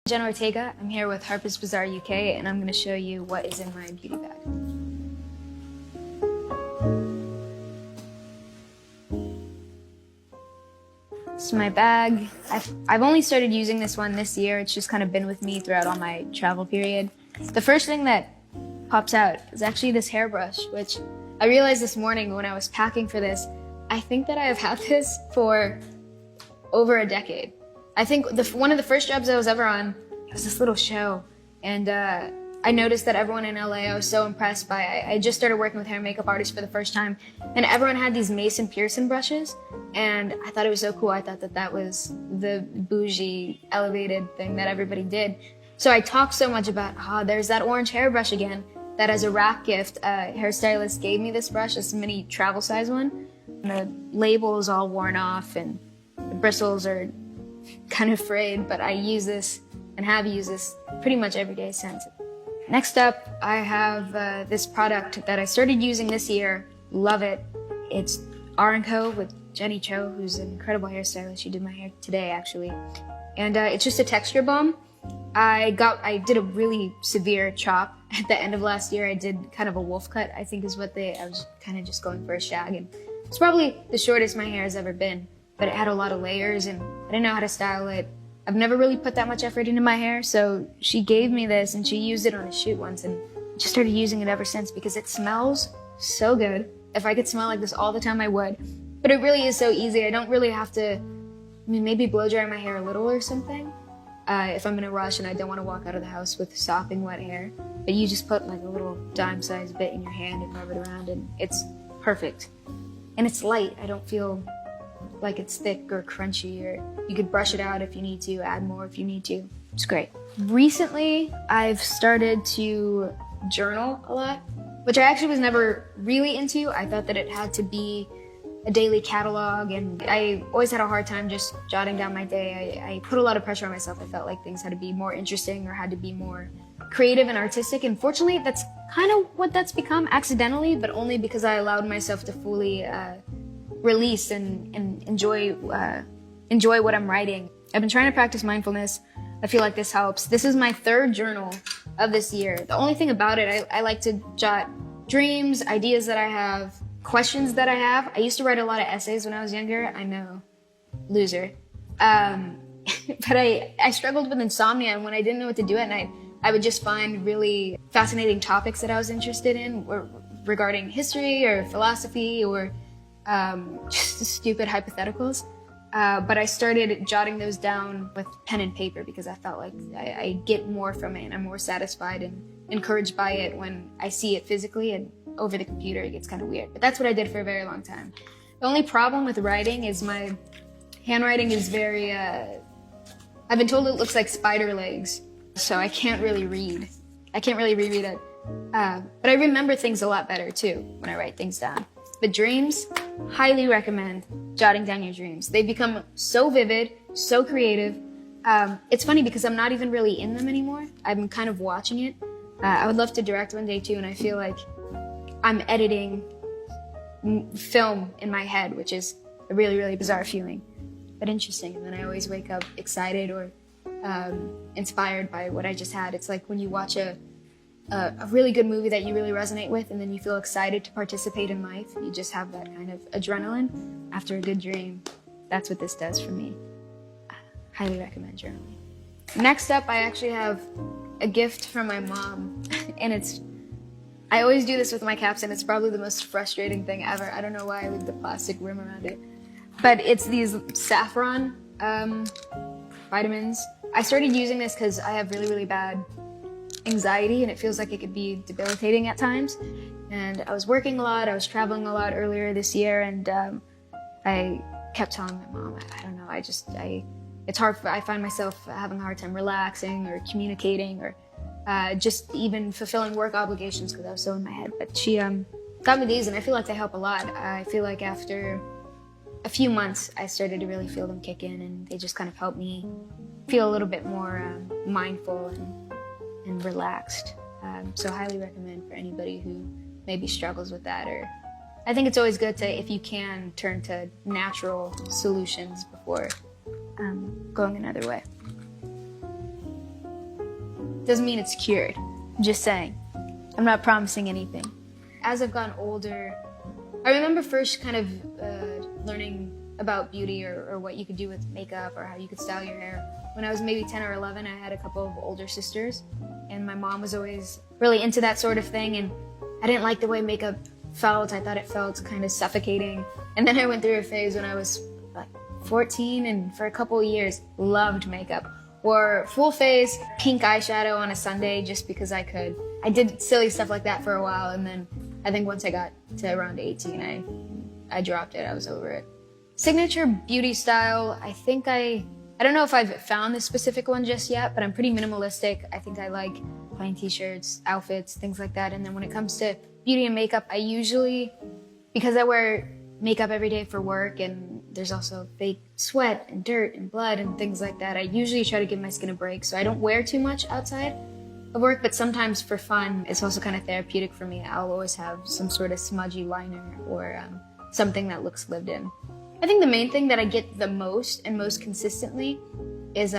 Jenna Ortega. I'm here with Harper's Bazaar UK, and I'm going to show you what is in my beauty bag. This is my bag. I've only started using this one this year. It's just kind of been with me throughout all my travel period. The first thing that pops out is actually this hairbrush, which I realized this morning when I was packing for this. I think that I have had this for over a decade. I think one of the first jobs I was ever on was this little show, and I noticed that everyone in LA, I was so impressed by. I just started working with hair and makeup artists for the first time, and everyone had these Mason Pearson brushes, and I thought it was so cool. I thought that that was the bougie, elevated thing that everybody did. So I talked so much about, there's that orange hairbrush again, that as a rack gift, a hairstylist gave me this brush, this mini travel size one. And the label is all worn off, and the bristles are kind of frayed, but I use this and have used this pretty much every day since. Next up, I have this product that I started using this year. Love it. It's R&Co with Jenny Cho, who's an incredible hairstylist. She did my hair today, actually. And it's just a texture balm. I did a really severe chop at the end of last year. I did kind of a wolf cut, I think is what I was kind of just going for a shag. And it's probably the shortest my hair has ever been, but it had a lot of layers and I didn't know how to style it. I've never really put that much effort into my hair, so she gave me this and she used it on a shoot once, and I just started using it ever since because it smells so good. If I could smell like this all the time, I would. But it really is so easy. I don't really have to, maybe blow dry my hair a little or something if I'm in a rush and I don't want to walk out of the house with sopping wet hair. But you just put like a little dime-sized bit in your hand and rub it around, and it's perfect. And it's light. I don't feel like it's thick or crunchy, or you could brush it out if you need to, add more if you need to. It's great. Recently, I've started to journal a lot, which I actually was never really into. I thought that it had to be a daily catalog, and I always had a hard time just jotting down my day. I put a lot of pressure on myself. I felt like things had to be more interesting or had to be more creative and artistic, and fortunately, that's kind of what that's become accidentally, but only because I allowed myself to fully release and enjoy what I'm writing. I've been trying to practice mindfulness. I feel like this helps. This is my third journal of this year. The only thing about it, I like to jot dreams, ideas that I have, questions that I have. I used to write a lot of essays when I was younger. I know, loser. But I struggled with insomnia, and when I didn't know what to do at night, I would just find really fascinating topics that I was interested in, or regarding history or philosophy or just stupid hypotheticals. But I started jotting those down with pen and paper because I felt like I get more from it, and I'm more satisfied and encouraged by it when I see it physically, and over the computer it gets kind of weird. But that's what I did for a very long time. The only problem with writing is my handwriting is very, I've been told it looks like spider legs, so I can't really read. I can't really reread it. But I remember things a lot better too when I write things down. But dreams, highly recommend jotting down your dreams. They become so vivid, so creative. It's funny because I'm not even really in them anymore. I'm kind of watching it. I would love to direct one day too, and I feel like I'm editing film in my head, which is a really, really bizarre feeling, but interesting. And then I always wake up excited or inspired by what I just had. It's like when you watch a really good movie that you really resonate with, and then you feel excited to participate in life. You just have that kind of adrenaline after a good dream. That's what this does for me. Highly recommend journaling. Next up, I actually have a gift from my mom, and I always do this with my caps, and it's probably the most frustrating thing ever. I don't know why I leave the plastic rim around it, but it's these saffron vitamins. I started using this because I have really, really bad anxiety, and it feels like it could be debilitating at times. And I was working a lot, I was traveling a lot earlier this year, and I kept telling my mom, I don't know, it's hard, I find myself having a hard time relaxing or communicating or just even fulfilling work obligations because I was so in my head. But she got me these, and I feel like they help a lot. I feel like after a few months, I started to really feel them kick in, and they just kind of helped me feel a little bit more mindful and relaxed. So highly recommend for anybody who maybe struggles with that. Or I think it's always good to, if you can, turn to natural solutions before going another way. Doesn't mean it's cured. I'm just saying. I'm not promising anything. As I've gotten older, I remember first kind of learning about beauty or what you could do with makeup or how you could style your hair. When I was maybe 10 or 11, I had a couple of older sisters, and my mom was always really into that sort of thing, and I didn't like the way makeup felt. I thought it felt kind of suffocating. And then I went through a phase when I was like 14, and for a couple of years, loved makeup. Wore full face, pink eyeshadow on a Sunday just because I could. I did silly stuff like that for a while, and then I think once I got to around 18, I dropped it. I was over it. Signature beauty style, I don't know if I've found the specific one just yet, but I'm pretty minimalistic. I think I like plain t-shirts, outfits, things like that. And then when it comes to beauty and makeup, I usually, because I wear makeup every day for work and there's also fake sweat and dirt and blood and things like that, I usually try to give my skin a break. So I don't wear too much outside of work, but sometimes for fun, it's also kind of therapeutic for me. I'll always have some sort of smudgy liner or something that looks lived in. I think the main thing that I get the most and most consistently is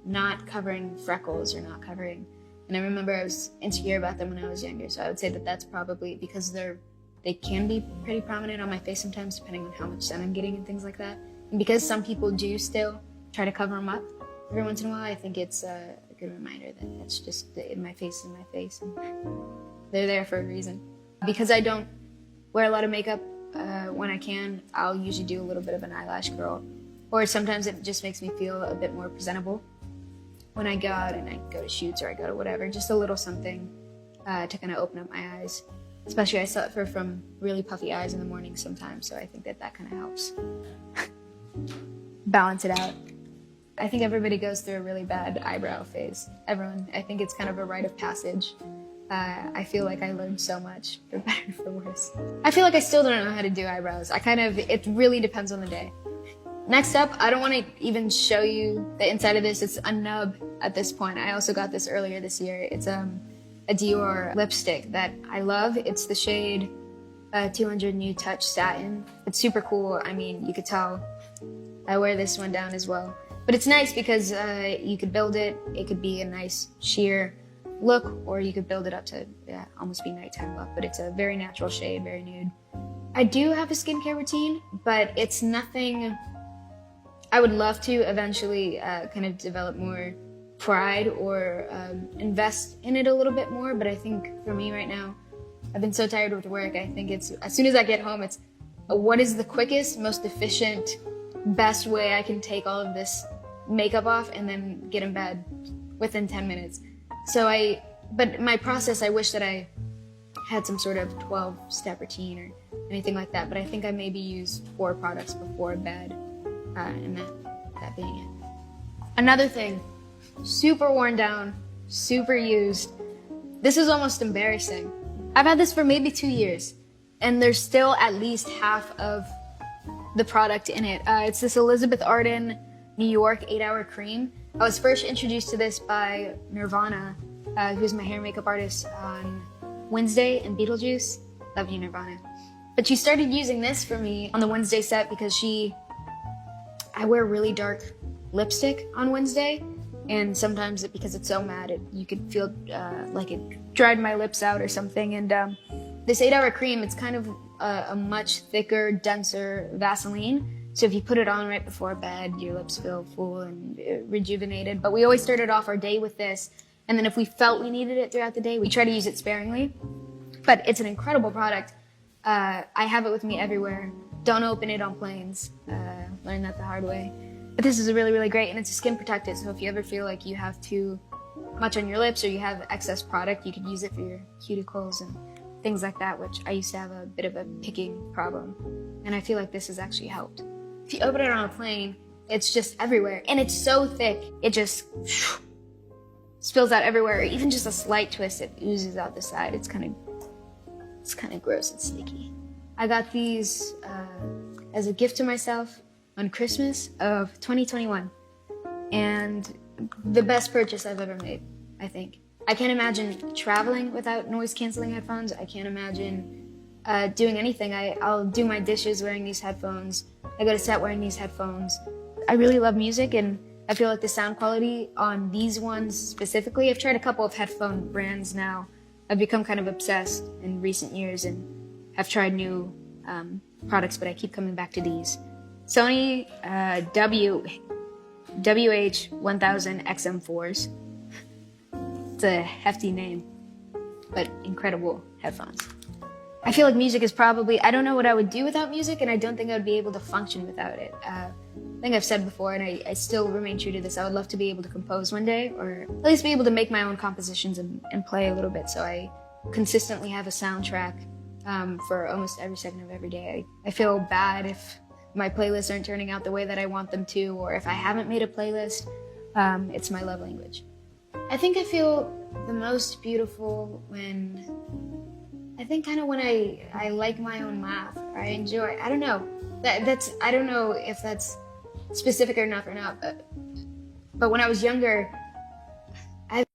not covering freckles or not covering. And I remember I was insecure about them when I was younger, so I would say that that's probably because they can be pretty prominent on my face sometimes, depending on how much sun I'm getting and things like that. And because some people do still try to cover them up every once in a while, I think it's a good reminder that that's just in my face, and they're there for a reason. Because I don't wear a lot of makeup, when I can, I'll usually do a little bit of an eyelash curl. Or sometimes it just makes me feel a bit more presentable when I go out and I go to shoots or I go to whatever. Just a little something to kind of open up my eyes. Especially I suffer from really puffy eyes in the morning sometimes, so I think that kind of helps balance it out. I think everybody goes through a really bad eyebrow phase. Everyone. I think it's kind of a rite of passage. I feel like I learned so much, for better or for worse. I feel like I still don't know how to do eyebrows. It really depends on the day. Next up, I don't want to even show you the inside of this. It's a nub at this point. I also got this earlier this year. It's a Dior lipstick that I love. It's the shade 200 New Touch Satin. It's super cool. I mean, you could tell I wear this one down as well. But it's nice because you could build it. It could be a nice sheer look, or you could build it up to almost be nighttime look, but it's a very natural shade, very nude. I do have a skincare routine, but it's nothing. I would love to eventually kind of develop more pride or invest in it a little bit more, but I think for me right now, I've been so tired with work. I think it's, as soon as I get home, it's what is the quickest, most efficient, best way I can take all of this makeup off and then get in bed within 10 minutes. But my process, I wish that I had some sort of 12-step routine or anything like that, but I think I maybe use 4 products before bed, and that being it. Another thing, super worn down, super used. This is almost embarrassing. I've had this for maybe 2 years, and there's still at least half of the product in it. It's this Elizabeth Arden New York 8-Hour Cream. I was first introduced to this by Nirvana, who's my hair and makeup artist on Wednesday and Beetlejuice. Love you, Nirvana. But she started using this for me on the Wednesday set because I wear really dark lipstick on Wednesday, and sometimes because it's so matte, you could feel like it dried my lips out or something. And this 8-Hour Cream, it's kind of a much thicker, denser Vaseline. So if you put it on right before bed, your lips feel full and rejuvenated. But we always started off our day with this. And then if we felt we needed it throughout the day, we try to use it sparingly. But it's an incredible product. I have it with me everywhere. Don't open it on planes. Learned that the hard way. But this is really, really great. And it's a skin protectant. So if you ever feel like you have too much on your lips or you have excess product, you could use it for your cuticles and things like that, which I used to have a bit of a picking problem. And I feel like this has actually helped. If you open it on a plane, it's just everywhere. And it's so thick, it just spills out everywhere. Or even just a slight twist, it oozes out the side. It's kind of gross and sticky. I got these as a gift to myself on Christmas of 2021. And the best purchase I've ever made, I think. I can't imagine traveling without noise-canceling headphones. I can't imagine doing anything. I'll do my dishes wearing these headphones. I go to set wearing these headphones. I really love music, and I feel like the sound quality on these ones specifically, I've tried a couple of headphone brands now. I've become kind of obsessed in recent years and have tried new products, but I keep coming back to these. Sony WH-1000 XM4s. It's a hefty name, but incredible headphones. I feel like music is probably, I don't know what I would do without music, and I don't think I would be able to function without it. I think I've said before, and I still remain true to this, I would love to be able to compose one day, or at least be able to make my own compositions and play a little bit, so I consistently have a soundtrack for almost every second of every day. I feel bad if my playlists aren't turning out the way that I want them to, or if I haven't made a playlist. It's my love language. I think I feel the most beautiful when I like my own laugh, or I enjoy, I don't know. I don't know if that's specific enough or not, but when I was younger,